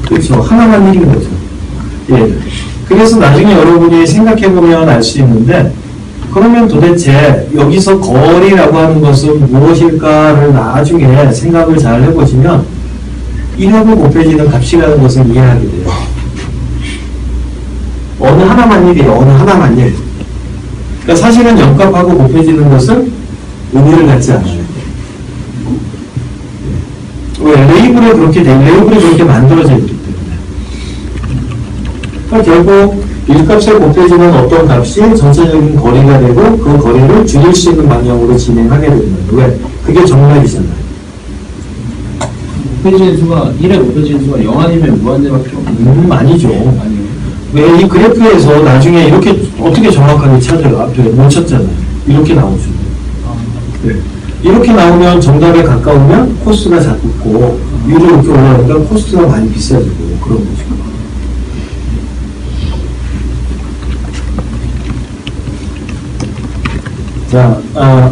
그렇죠. 하나만 이긴 거죠. 예. 그래서 나중에 여러분이 생각해보면 알 수 있는데, 그러면 도대체 여기서 거리라고 하는 것은 무엇일까를 나중에 생각을 잘 해보시면 1하고 곱해지는 값이라는 것을 이해하게 돼요. 어느 하나만 일이에요. 어느 하나만 일. 그러니까 사실은 0값하고 곱해지는 것은 의미를 갖지 않아요. 왜? 레이블에 그렇게 만들어져 있기 때문에. 그러니까 결국 1값에 곱해지는 어떤 값이 전체적인 거리가 되고 그 거리를 줄일 수 있는 방향으로 진행하게 됩니다. 왜? 그게 정말이잖아요. 곱해지는 수가 1에 곱해지는 수가 0 아니면 무한대밖에 없는 아니죠. 아니에요. 왜 이 그래프에서 나중에 이렇게 어떻게 정확하게 찾아요? 앞에 못 찾잖아요. 이렇게 나오죠. 네. 이렇게 나오면 정답에 가까우면 코스가 작고 위로 이렇게 올라가니까 코스가 많이 비싸지고 그런 거죠. 자,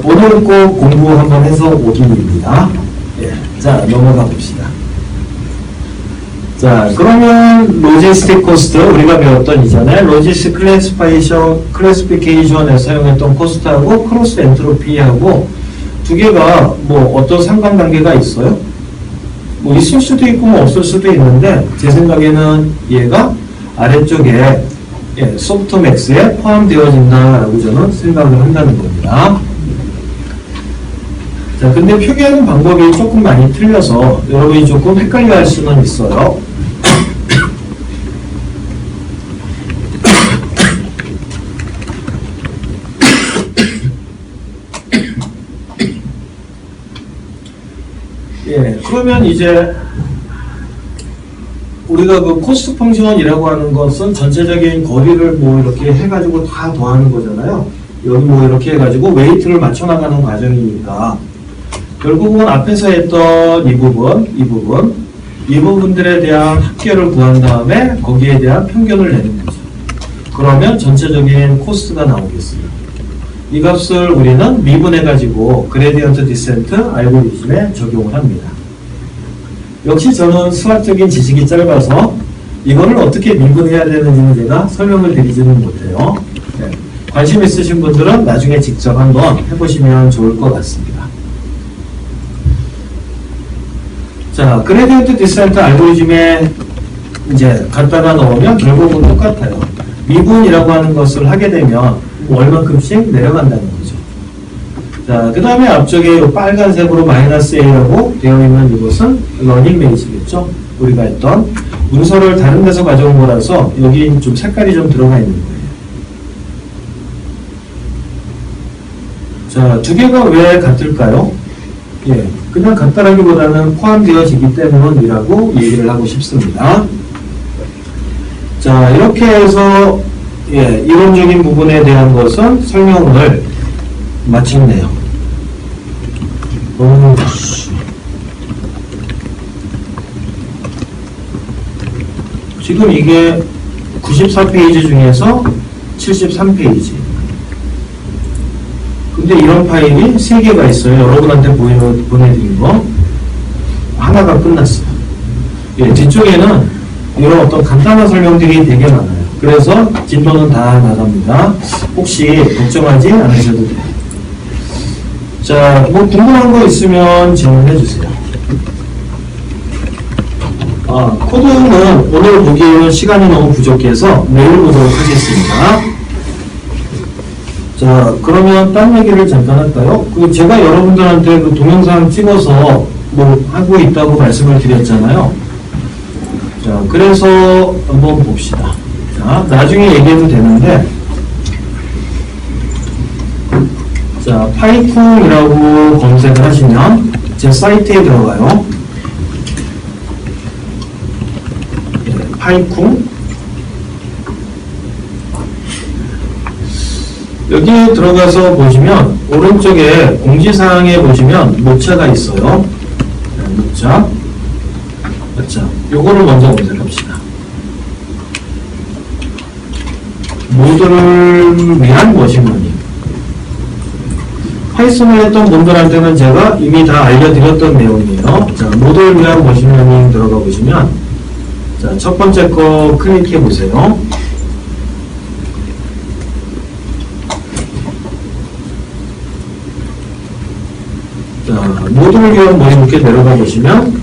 오늘은 꼭 공부 한번 해서 오기입니다. 예. 자, 넘어가 봅시다. 자, 그러면 로지스틱 코스트 우리가 배웠던 이전에 로지스틱 클래시피케이션에 사용했던 코스트하고 크로스 엔트로피하고 두 개가 뭐 어떤 상관관계가 있어요? 뭐 있을 수도 있고 뭐 없을 수도 있는데 제 생각에는 얘가 아래쪽에 소프트맥스에 포함되어진다라고 저는 생각을 한다는 겁니다. 자, 근데 표기하는 방법이 조금 많이 틀려서 여러분이 조금 헷갈려 할 수는 있어요. 예, 그러면 이제 우리가 그 코스트 펑션이라고 하는 것은 전체적인 거리를 뭐 이렇게 해가지고 다 더하는 거잖아요. 여기 뭐 이렇게 해가지고 웨이트를 맞춰 나가는 과정이니까 결국은 앞에서 했던 이 부분들에 대한 합계를 구한 다음에 거기에 대한 평균을 내는 거죠. 그러면 전체적인 코스트가 나오겠어요. 이 값을 우리는 미분해가지고 그레디언트 디센트 알고리즘에 적용을 합니다. 역시 저는 수학적인 지식이 짧아서 이거를 어떻게 미분해야 되는지는 제가 설명을 드리지는 못해요. 네. 관심 있으신 분들은 나중에 직접 한번 해보시면 좋을 것 같습니다. 자, 그레디언트 디센트 알고리즘에 이제 갖다가 넣으면 결국은 똑같아요. 미분이라고 하는 것을 하게 되면 얼만큼씩 내려간다는 거죠. 자, 그 다음에 앞쪽에 이 빨간색으로 마이너스 A라고 되어 있는 이것은 러닝 메이시겠죠? 우리가 했던 문서를 다른 데서 가져온 거라서 여기 좀 색깔이 좀 들어가 있는 거예요. 자, 두 개가 왜 같을까요? 예, 그냥 같다라기보다는 포함되어지기 때문이라고 얘기를 하고 싶습니다. 자, 이렇게 해서 이론적인 부분에 대한 것은 설명을 마쳤네요. 지금 이게 94페이지 중에서 73페이지. 근데 이런 파일이 3개가 있어요. 여러분한테 보내드린 거. 하나가 끝났어요. 예, 뒤쪽에는 이런 어떤 간단한 설명들이 되게 많아요. 그래서 진도는 다 나갑니다. 혹시 걱정하지 않으셔도 돼요. 자, 뭐 궁금한 거 있으면 질문해 주세요. 코드는 오늘 보기에는 시간이 너무 부족해서 내일 보도록 하겠습니다. 자, 그러면 딴 얘기를 잠깐 할까요? 제가 여러분들한테 그 동영상 찍어서 뭐 하고 있다고 말씀을 드렸잖아요. 자, 그래서 한번 봅시다. 자, 나중에 얘기해도 되는데, 자, 파이쿵이라고 검색을 하시면 제 사이트에 들어가요. 파이쿵. 여기 들어가서 보시면 오른쪽에 공지사항에 보시면 모차가 있어요. 모차. 자, 요거를 먼저 검색합시다. 모두를 위한 머신러닝. 파이썬을 했던 분들한테는 제가 이미 다 알려드렸던 내용이에요. 자, 모두를 위한 머신러닝 들어가 보시면, 자, 첫 번째 거 클릭해 보세요. 자, 모두를 위한 뭐 이렇게 내려가 보시면,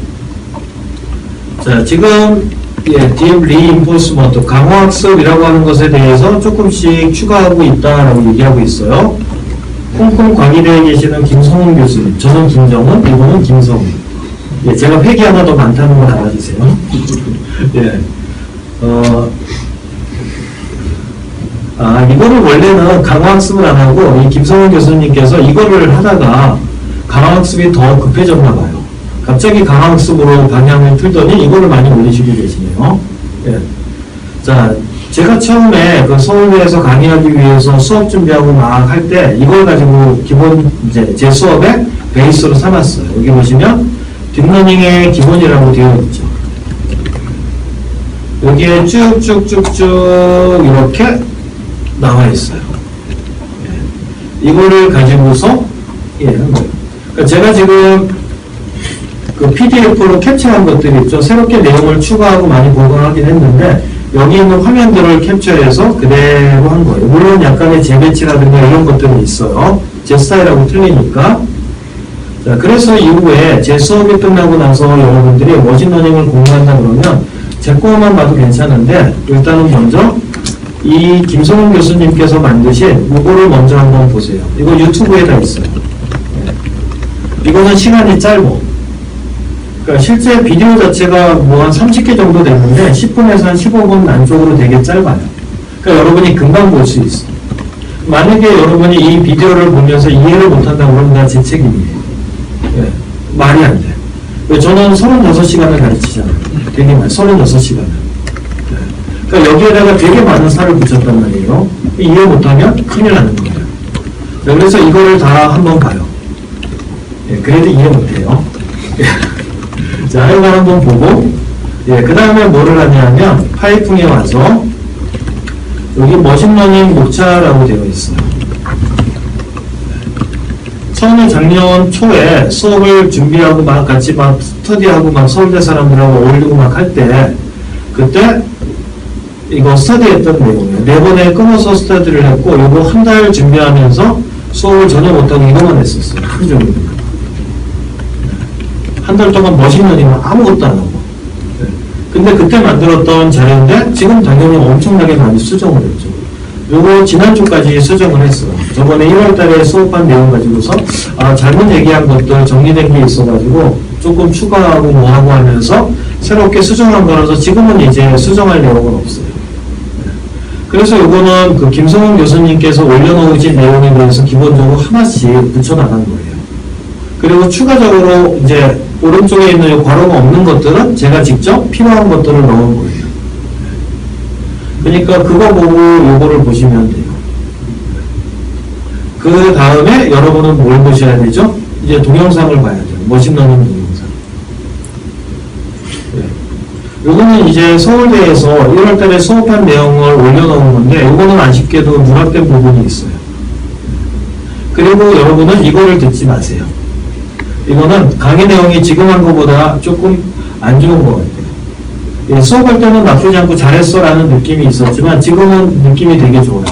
자, 지금 딥 리인포스먼트 강화학습이라고 하는 것에 대해서 조금씩 추가하고 있다라고 얘기하고 있어요. 콩콩 강의대에 계시는 김성훈 교수님, 저는 김정은, 이분은 김성훈. 예, 제가 회기 하나 더 많다는 거 알아주세요. 예, 이거를 원래는 강화학습을 안 하고 이 김성훈 교수님께서 이거를 하다가 강화학습이 더 급해졌나 봐요. 갑자기 강화학습으로 방향을 틀더니 이거를 많이 올리시고 계시네요. 예. 자, 제가 처음에 그 서울대에서 강의하기 위해서 수업 준비하고 막 할 때 이걸 가지고 기본 이제 제 수업의 베이스로 삼았어요. 여기 보시면 딥러닝의 기본이라고 되어 있죠. 여기에 쭉쭉쭉쭉 이렇게 나와 있어요. 예. 이거를 가지고서 한 거예요. 그러니까 제가 지금 그 PDF로 캡처한 것들이 있죠. 새롭게 내용을 추가하고 많이 보강하긴 했는데 여기 있는 화면들을 캡처해서 그대로 한 거예요. 물론 약간의 재배치라든가 이런 것들이 있어요. 제 스타일하고 틀리니까. 자, 그래서 이후에 제 수업이 끝나고 나서 여러분들이 머신러닝을 공부한다 그러면 제 거만 봐도 괜찮은데 일단은 먼저 이 김성훈 교수님께서 만드신 이거를 먼저 한번 보세요. 이거 유튜브에 다 있어요. 이거는 시간이 짧고, 그러니까 실제 비디오 자체가 뭐 한 30개 정도 되는데 10분에서 한 15분 안쪽으로 되게 짧아요. 그러니까 여러분이 금방 볼 수 있어요. 만약에 여러분이 이 비디오를 보면서 이해를 못한다고 그러면 다 제 책임이에요. 예, 말이 안 돼. 저는 36시간을 가르치잖아요. 되게 많이, 36시간을. 그러니까 여기에다가 되게 많은 살을 붙였단 말이에요. 이해 못하면 큰일 나는 거예요. 그래서 이거를 다 한번 봐요. 예, 그래도 이해 못해요. 자, 이거 한번 보고, 예, 그 다음에 뭐를 하냐면, 파이풍에 와서, 여기 머신러닝 목차라고 되어 있어요. 처음에 작년 초에 수업을 준비하고 막 같이 막 스터디하고 막 서울대 사람들하고 어울리고 막 할 때, 그때 이거 스터디했던 내용이에요. 4번에 끊어서 스터디를 했고, 이거 한 달 준비하면서 수업을 전혀 못하고 이것만 했었어요. 하루 종일. 한 달 동안 머신러닝을 아무것도 안 하고. 근데 그때 만들었던 자료인데 지금 당연히 엄청나게 많이 수정을 했죠. 요거 지난주까지 수정을 했어요. 저번에 1월 달에 수업한 내용 가지고서 잘못 얘기한 것들 정리된 게 있어가지고 조금 추가하고 뭐하고 하면서 새롭게 수정한 거라서 지금은 이제 수정할 내용은 없어요. 그래서 요거는 그 김성훈 교수님께서 올려놓으신 내용에 대해서 기본적으로 하나씩 붙여나간 거예요. 그리고 추가적으로 이제 오른쪽에 있는 이 괄호가 없는 것들은 제가 직접 필요한 것들을 넣은 거예요. 그러니까 그거 보고 요거를 보시면 돼요. 그 다음에 여러분은 뭘 보셔야 되죠? 이제 동영상을 봐야 돼요. 머신러닝 동영상. 네. 요거는 이제 서울대에서 1월달에 수업한 내용을 올려놓은 건데, 요거는 아쉽게도 누락된 부분이 있어요. 그리고 여러분은 이거를 듣지 마세요. 이거는 강의 내용이 지금 한 것보다 조금 안 좋은 것 같아요. 예, 수업할 때는 나쁘지 않고 잘했어 라는 느낌이 있었지만 지금은 느낌이 되게 좋아요.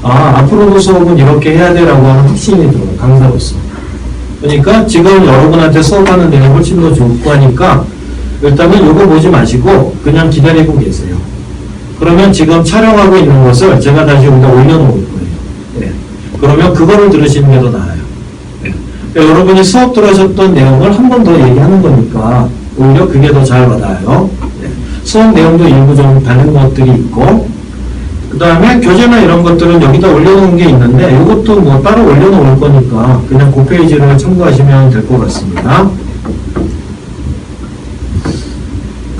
아, 앞으로도 수업은 이렇게 해야 돼 라고 하는 확신이 들어요. 강사로서. 그러니까 지금 여러분한테 수업하는 내용이 훨씬 더 좋고 하니까 일단은 요거 보지 마시고 그냥 기다리고 계세요. 그러면 지금 촬영하고 있는 것을 제가 다시 여기다 올려놓을 거예요. 예. 그러면 그거를 들으시는 게 더 나아요. 예. 그러니까 여러분이 수업 들으셨던 내용을 한 번 더 얘기하는 거니까 오히려 그게 더 잘 받아요. 예. 수업 내용도 일부 좀 다른 것들이 있고, 그 다음에 교재나 이런 것들은 여기다 올려놓은 게 있는데 이것도 뭐 따로 올려놓을 거니까 그냥 그 페이지를 참고하시면 될 것 같습니다.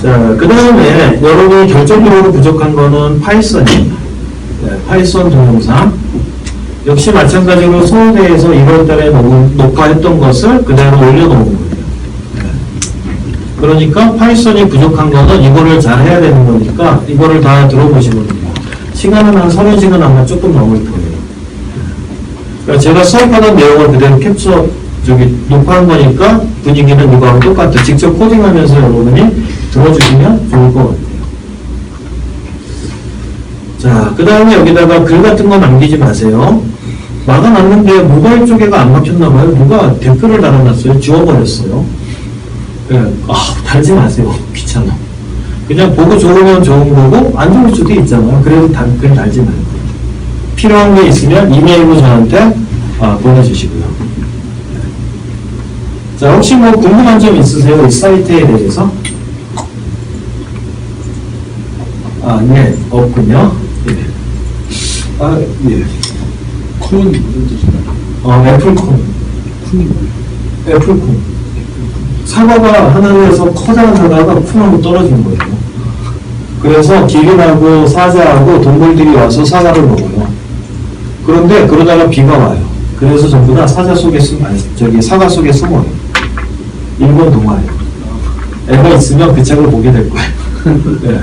자, 그 다음에 여러분이 결정적으로 부족한 거는 파이썬입니다. 네, 파이썬 동영상. 역시 마찬가지로 서울대에서 1월달에 녹화했던 것을 그대로 올려놓은 거예요. 네. 그러니까 파이썬이 부족한 거는 이거를 잘 해야 되는 거니까 이거를 다 들어보시면 돼요. 시간은 한 30시간 아마 조금 넘을 거예요. 그러니까 제가 수업하는 내용을 그대로 녹화한 거니까 분위기는 이거하고 똑같아요. 직접 코딩하면서 여러분이 들어주시면 좋을 것 같아요. 자, 그 다음에 여기다가 글 같은 거 남기지 마세요. 막아놨는데 모바일 쪽에가 안 막혔나봐요. 누가 댓글을 달아놨어요. 지워버렸어요. 네. 달지 마세요. 귀찮아. 그냥 보고 좋으면 좋은 거고 안 좋을 수도 있잖아요. 그래도 글 달지 말고. 필요한 게 있으면 이메일로 저한테 보내주시고요. 자, 혹시 뭐 궁금한 점 있으세요? 이 사이트에 대해서? 네, 없군요. 예. 예. 콘은 무슨 뜻인가요? 애플콘. 콘이 뭐예요? 애플콘. 사과가 하늘에서 커다란 사과가 쿵하고 떨어진 거예요. 그래서 기린하고 사자하고 동물들이 와서 사과를 먹어요. 그런데 그러다가 비가 와요. 그래서 전부 다 사과 속에 숨어요. 일본 동화예요. 애가 있으면 그 책을 보게 될 거예요. 네.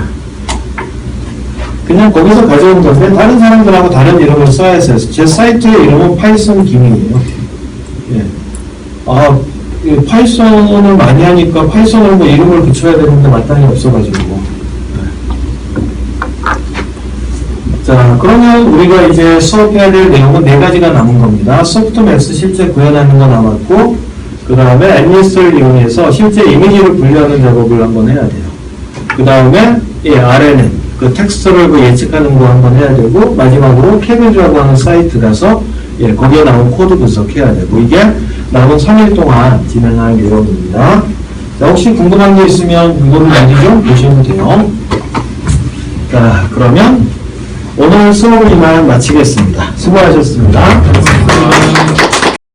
그냥 거기서 가져온 건데 다른 사람들하고 다른 이름을 써야 했어요. 제 사이트의 이름은 파이썬 김이에요. 예. 파이썬을 많이 하니까 파이썬을 뭐 이름을 붙여야 되는데 마땅히 없어가지고. 네. 자, 그러면 우리가 이제 수업해야 될 내용은 4가지가 남은 겁니다. 소프트맥스 실제 구현하는 거 남았고, 그 다음에 앨리스를 이용해서 실제 이미지를 분류하는 작업을 한번 해야 돼요. 그 다음에 RNN, 그 텍스트를 예측하는 거 한번 해야 되고, 마지막으로 캐비라고 하는 사이트 가서 거기에 나온 코드 분석해야 되고, 이게 남은 3일 동안 진행할 내용입니다. 자, 혹시 궁금한 게 있으면 이거를 많이 좀 보시면 돼요. 자, 그러면 오늘 수업을 이만 마치겠습니다. 수고하셨습니다.